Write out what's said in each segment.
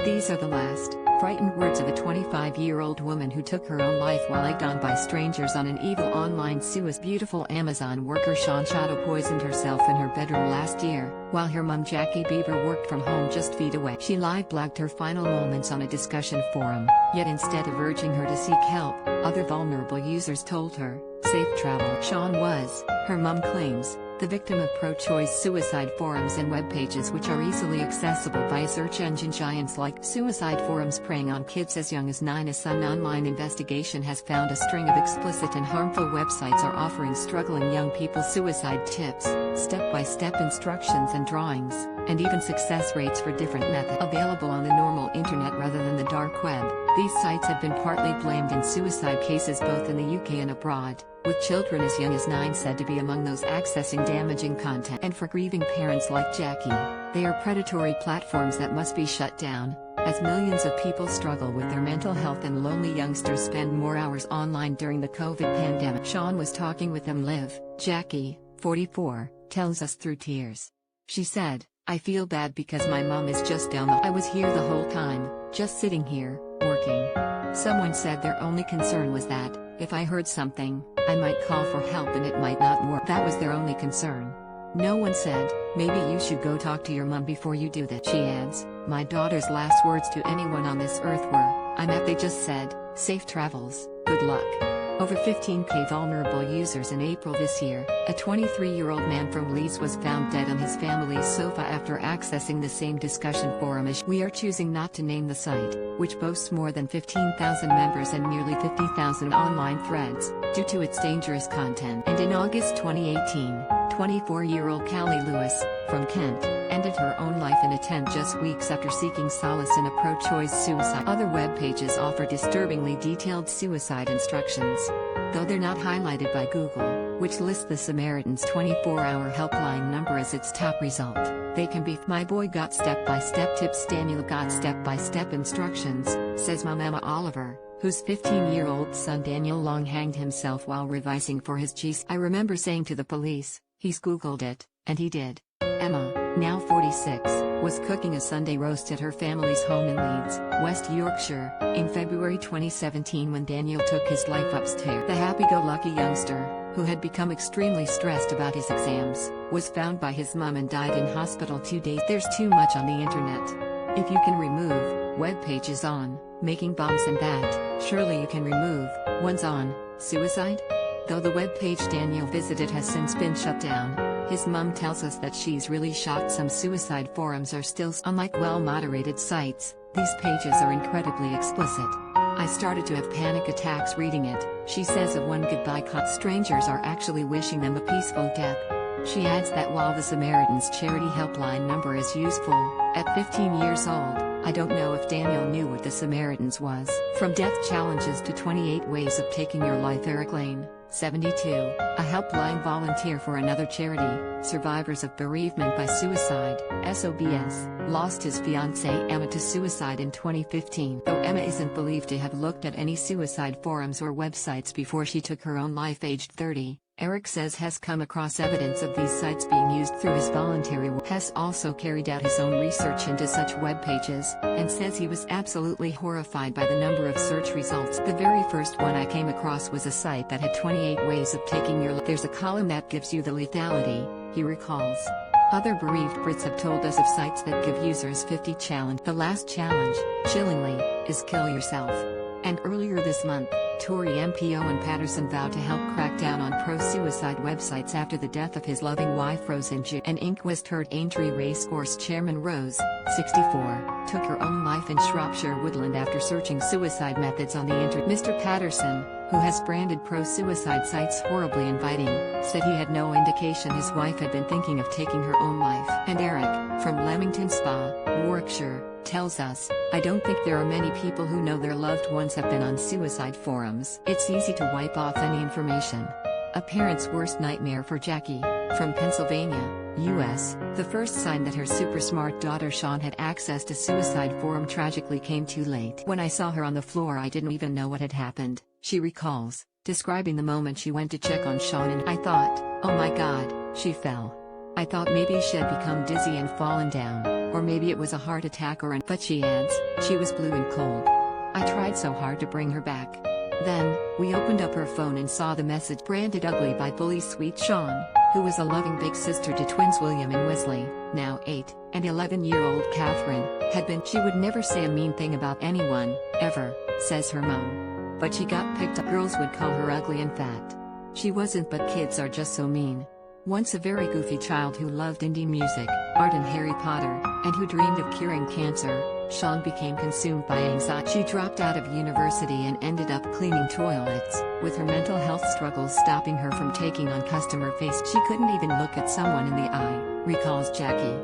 These are the last, frightened words of a 25-year-old woman who took her own life while egged on by strangers on an evil online suicide. Beautiful Amazon worker Shawn Shadow poisoned herself in her bedroom last year, while her mum Jackie Beaver worked from home just feet away. She live-blogged her final moments on a discussion forum, yet instead of urging her to seek help, other vulnerable users told her, "Safe travel." Shawn was, her mum claims, the victim of pro-choice suicide forums and web pages which are easily accessible by search engine giants like suicide forums preying on kids as young as 9. A Sun online investigation has found a string of explicit and harmful websites are offering struggling young people suicide tips, step-by-step instructions and drawings, and even success rates for different methods. Available on the normal internet rather than the dark web, these sites have been partly blamed in suicide cases both in the UK and abroad, with children as young as 9 said to be among those accessing damaging content. And for grieving parents like Jackie, they are predatory platforms that must be shut down, as millions of people struggle with their mental health and lonely youngsters spend more hours online during the COVID pandemic. Shawn was talking with them live. Jackie, 44, tells us through tears. She said, "I feel bad because my mom is just down the. I was here the whole time, just sitting here, working. Someone said their only concern was that, if I heard something, I might call for help and it might not work. That was their only concern. No one said, maybe you should go talk to your mum before you do that." She adds, "My daughter's last words to anyone on this earth were, they just said, safe travels, good luck." Over 15k vulnerable users. In April this year, a 23-year-old man from Leeds was found dead on his family's sofa after accessing the same discussion forum as we are choosing not to name the site, which boasts more than 15,000 members and nearly 50,000 online threads, due to its dangerous content. And in August 2018, 24-year-old Callie Lewis, from Kent, ended her own life in a tent just weeks after seeking solace in a pro-choice suicide. Other web pages offer disturbingly detailed suicide instructions, though they're not highlighted by Google, which lists the Samaritan's 24-hour helpline number as its top result. They can be, "My boy got step-by-step tips. Daniel got step-by-step instructions," says Mom Emma Oliver, whose 15-year-old son Daniel Long hanged himself while revising for his GC. "I remember saying to the police, he's Googled it, and he did." Emma, now 46, was cooking a Sunday roast at her family's home in Leeds, West Yorkshire, in February 2017 when Daniel took his life upstairs. The happy-go-lucky youngster, who had become extremely stressed about his exams, was found by his mum and died in hospital 2 days. There's too much on the internet. If you can remove web pages on making bombs and that, surely you can remove ones on suicide? Though the web page Daniel visited has since been shut down, his mum tells us that she's really shocked some suicide forums are still. Unlike well-moderated sites, these pages are incredibly explicit. "I started to have panic attacks reading it," she says of one goodbye call. Strangers are actually wishing them a peaceful death. She adds that while the Samaritan's charity helpline number is useful, at 15 years old, "I don't know if Daniel knew what the Samaritans was." From death challenges to 28 ways of taking your life. Eric Lane, 72, a helpline volunteer for another charity, Survivors of Bereavement by Suicide, SOBS, lost his fiancée Emma to suicide in 2015. Though Emma isn't believed to have looked at any suicide forums or websites before she took her own life aged 30, Eric says Hess come across evidence of these sites being used through his voluntary work. Hess also carried out his own research into such web pages, and says he was absolutely horrified by the number of search results. "The very first one I came across was a site that had 28 ways of taking your life. There's a column that gives you the lethality," he recalls. Other bereaved Brits have told us of sites that give users 50 challenge. The last challenge, chillingly, is kill yourself. And earlier this month, Tory MP Owen Paterson vowed to help crack down on pro-suicide websites after the death of his loving wife Rose in June. And Inquest heard Aintree Racecourse chairman Rose, 64, took her own life in Shropshire Woodland after searching suicide methods on the internet. Mr. Paterson, who has branded pro-suicide sites horribly inviting, said he had no indication his wife had been thinking of taking her own life. And Eric, from Leamington Spa, Warwickshire, tells us, "I don't think there are many people who know their loved ones have been on suicide forums. It's easy to wipe off any information." A parent's worst nightmare for Jackie, from Pennsylvania, US, the first sign that her super smart daughter Shawn had access to suicide forum tragically came too late. "When I saw her on the floor I didn't even know what had happened," she recalls, describing the moment she went to check on Shawn, and "I thought, oh my god, she fell. I thought maybe she had become dizzy and fallen down, Or maybe it was a heart attack but she adds, she was blue and cold. I tried so hard to bring her back. Then, we opened up her phone and saw the message branded ugly by bully sweet Sean, who was a loving big sister to twins William and Wesley, now 8, and 11-year-old Catherine, had been. She would never say a mean thing about anyone, ever, says her mom. But she got picked up. Girls would call her ugly and fat. She wasn't, but kids are just so mean. Once a very goofy child who loved indie music, art and Harry Potter, and who dreamed of curing cancer, Sean became consumed by anxiety. She dropped out of university and ended up cleaning toilets, with her mental health struggles stopping her from taking on customer face. She couldn't even look at someone in the eye, recalls Jackie.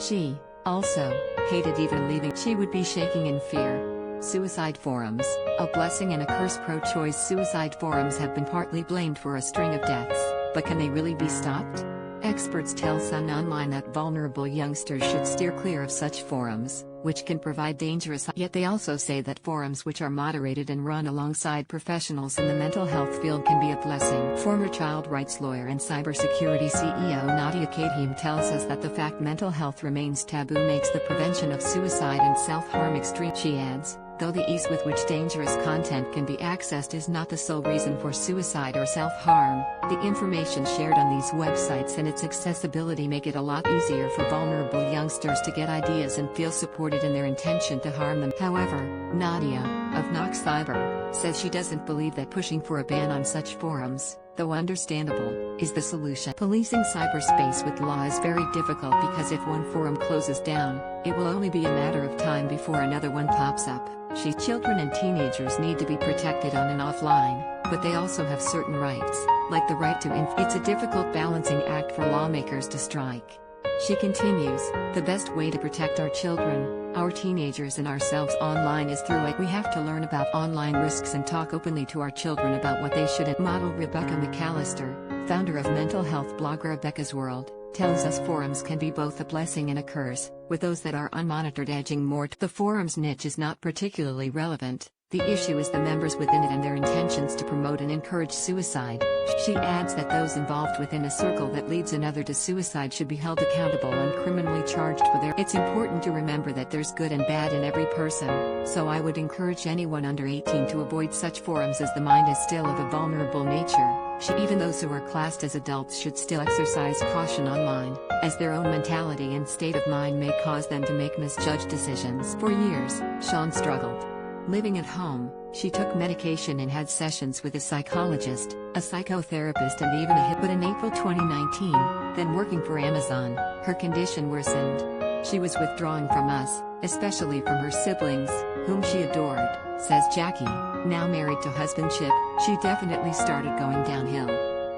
She, also, hated even leaving. She would be shaking in fear. Suicide forums, a blessing and a curse. Pro-choice suicide forums have been partly blamed for a string of deaths, but can they really be stopped? Experts tell Sun Online that vulnerable youngsters should steer clear of such forums, which can provide dangerous. Yet they also say that forums which are moderated and run alongside professionals in the mental health field can be a blessing. Former child rights lawyer and cybersecurity CEO Nadia Kadhim tells us that the fact mental health remains taboo makes the prevention of suicide and self-harm extreme. She adds, though the ease with which dangerous content can be accessed is not the sole reason for suicide or self-harm, the information shared on these websites and its accessibility make it a lot easier for vulnerable youngsters to get ideas and feel supported in their intention to harm them. However, Nadia, of Knox Cyber, says she doesn't believe that pushing for a ban on such forums, though understandable, is the solution. Policing cyberspace with law is very difficult because if one forum closes down, it will only be a matter of time before another one pops up. Children and teenagers need to be protected on and offline, but they also have certain rights, like the right to It's a difficult balancing act for lawmakers to strike. She continues, the best way to protect our children, our teenagers and ourselves online is through it. We have to learn about online risks and talk openly to our children about what they shouldn't. Model Rebecca McAllister, founder of mental health blog Rebecca's World, tells us forums can be both a blessing and a curse, with those that are unmonitored edging more. The forum's niche is not particularly relevant. The issue is the members within it and their intentions to promote and encourage suicide. She adds that those involved within a circle that leads another to suicide should be held accountable and criminally charged for their. It's important to remember that there's good and bad in every person, so I would encourage anyone under 18 to avoid such forums as the mind is still of a vulnerable nature. Even those who are classed as adults should still exercise caution online, as their own mentality and state of mind may cause them to make misjudged decisions. For years, Sean struggled. Living at home, she took medication and had sessions with a psychologist, a psychotherapist and even But in April 2019, then working for Amazon, her condition worsened. She was withdrawing from us, especially from her siblings, whom she adored, says Jackie, now married to husband Chip. She definitely started going downhill.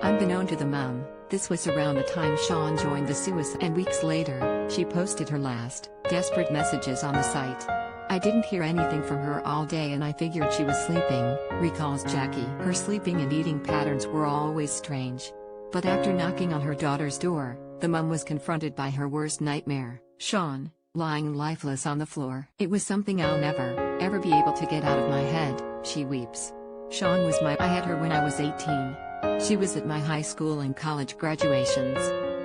Unbeknown to the mom, this was around the time Sean joined the suicide, and weeks later, she posted her last, desperate messages on the site. I didn't hear anything from her all day and I figured she was sleeping, recalls Jackie. Her sleeping and eating patterns were always strange. But after knocking on her daughter's door, the mom was confronted by her worst nightmare, Sean, lying lifeless on the floor. It was something I'll never, ever be able to get out of my head, she weeps. Sean was I had her when I was 18. She was at my high school and college graduations.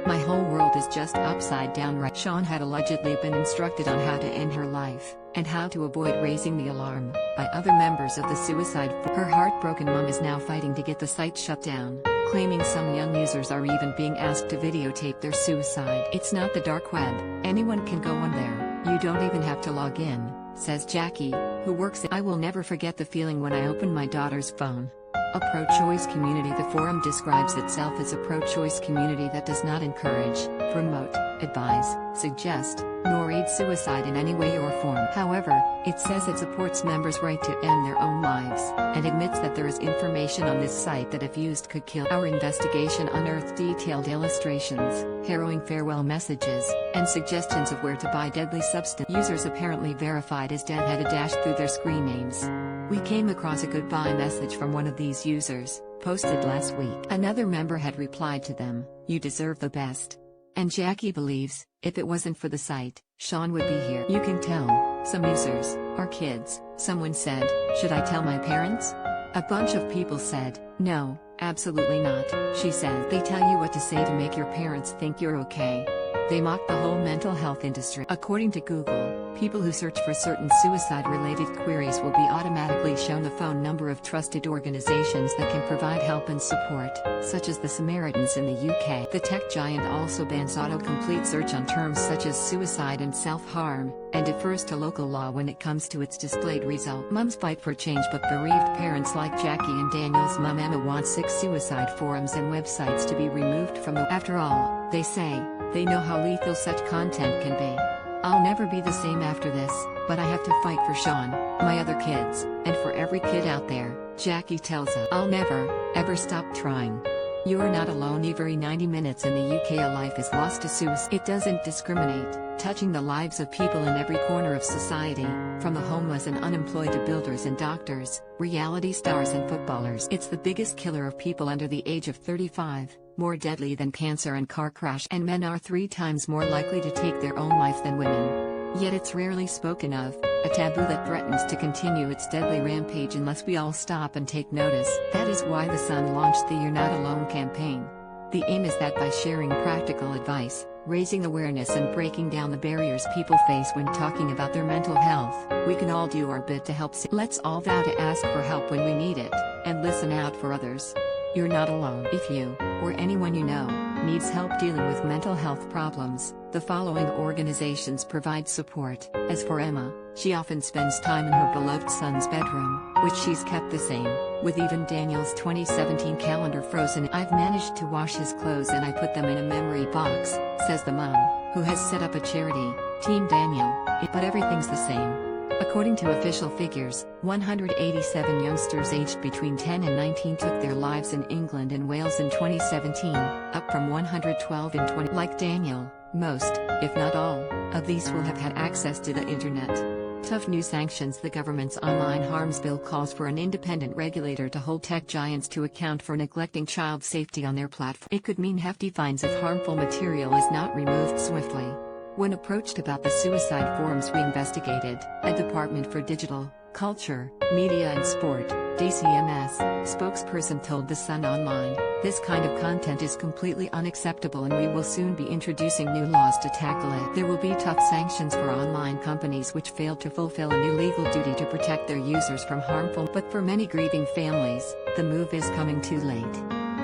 My whole world is just upside down right. Sean had allegedly been instructed on how to end her life, and how to avoid raising the alarm, by other members of the suicide. Her heartbroken mom is now fighting to get the site shut down, claiming some young users are even being asked to videotape their suicide. It's not the dark web, anyone can go on there, you don't even have to log in, says Jackie, who works I will never forget the feeling when I opened my daughter's phone. A pro-choice community. The forum describes itself as a pro-choice community that does not encourage, promote, advise, suggest, nor aid suicide in any way or form. However, it says it supports members' right to end their own lives, and admits that there is information on this site that if used could kill. Our investigation unearthed detailed illustrations, harrowing farewell messages, and suggestions of where to buy deadly substance. Users apparently verified as dead had a dash through their screen names. We came across a goodbye message from one of these users, posted last week. Another member had replied to them, "You deserve the best." And Jackie believes, if it wasn't for the site, Sean would be here. You can tell, some users, are kids. Someone said, "Should I tell my parents?" A bunch of people said, "No, absolutely not," she said. They tell you what to say to make your parents think you're okay. They mock the whole mental health industry. According to Google, people who search for certain suicide-related queries will be automatically shown the phone number of trusted organizations that can provide help and support, such as the Samaritans in the UK. The tech giant also bans autocomplete search on terms such as suicide and self-harm, and defers to local law when it comes to its displayed result. Mums fight for change, but bereaved parents like Jackie and Daniel's mum Emma want 6 suicide forums and websites to be removed from the. After all, they say, they know how lethal such content can be. I'll never be the same after this, but I have to fight for Sean, my other kids, and for every kid out there, Jackie tells us. I'll never, ever stop trying. You are not alone. Every 90 minutes in the UK a life is lost to suicide. It doesn't discriminate, touching the lives of people in every corner of society, from the homeless and unemployed to builders and doctors, reality stars and footballers. It's the biggest killer of people under the age of 35, more deadly than cancer and car crash. And men are 3 times more likely to take their own life than women. Yet it's rarely spoken of, a taboo that threatens to continue its deadly rampage unless we all stop and take notice. That is why The Sun launched the You're Not Alone campaign. The aim is that by sharing practical advice, raising awareness and breaking down the barriers people face when talking about their mental health, we can all do our bit to help. Let's all vow to ask for help when we need it, and listen out for others. You're not alone. If you, or anyone you know, needs help dealing with mental health problems, the following organizations provide support. As for Emma, she often spends time in her beloved son's bedroom, which she's kept the same, with even Daniel's 2017 calendar frozen. I've managed to wash his clothes and I put them in a memory box, says the mom, who has set up a charity, Team Daniel, but everything's the same. According to official figures, 187 youngsters aged between 10 and 19 took their lives in England and Wales in 2017, up from 112 in 20. Like Daniel, most, if not all, of these will have had access to the internet. Tough new sanctions. The government's online harms bill calls for an independent regulator to hold tech giants to account for neglecting child safety on their platform. It could mean hefty fines if harmful material is not removed swiftly. When approached about the suicide forums we investigated, a Department for Digital, Culture, Media and Sport, DCMS, spokesperson told The Sun Online, "This kind of content is completely unacceptable and we will soon be introducing new laws to tackle it. There will be tough sanctions for online companies which fail to fulfill a new legal duty to protect their users from harmful." But for many grieving families, the move is coming too late.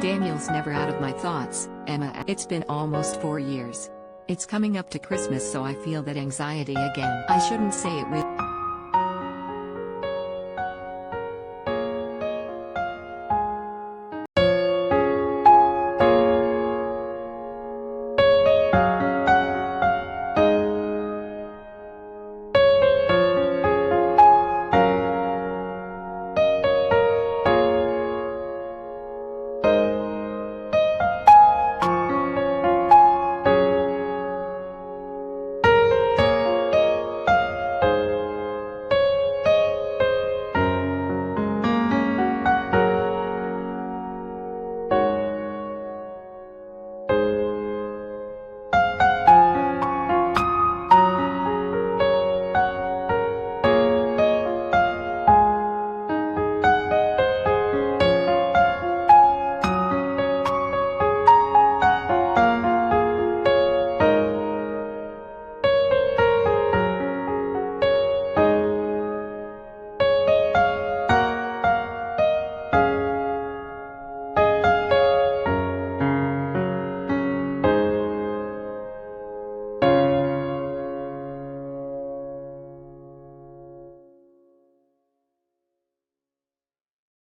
Daniel's never out of my thoughts, Emma. It's been almost 4 years. It's coming up to Christmas, so I feel that anxiety again. I shouldn't say it really.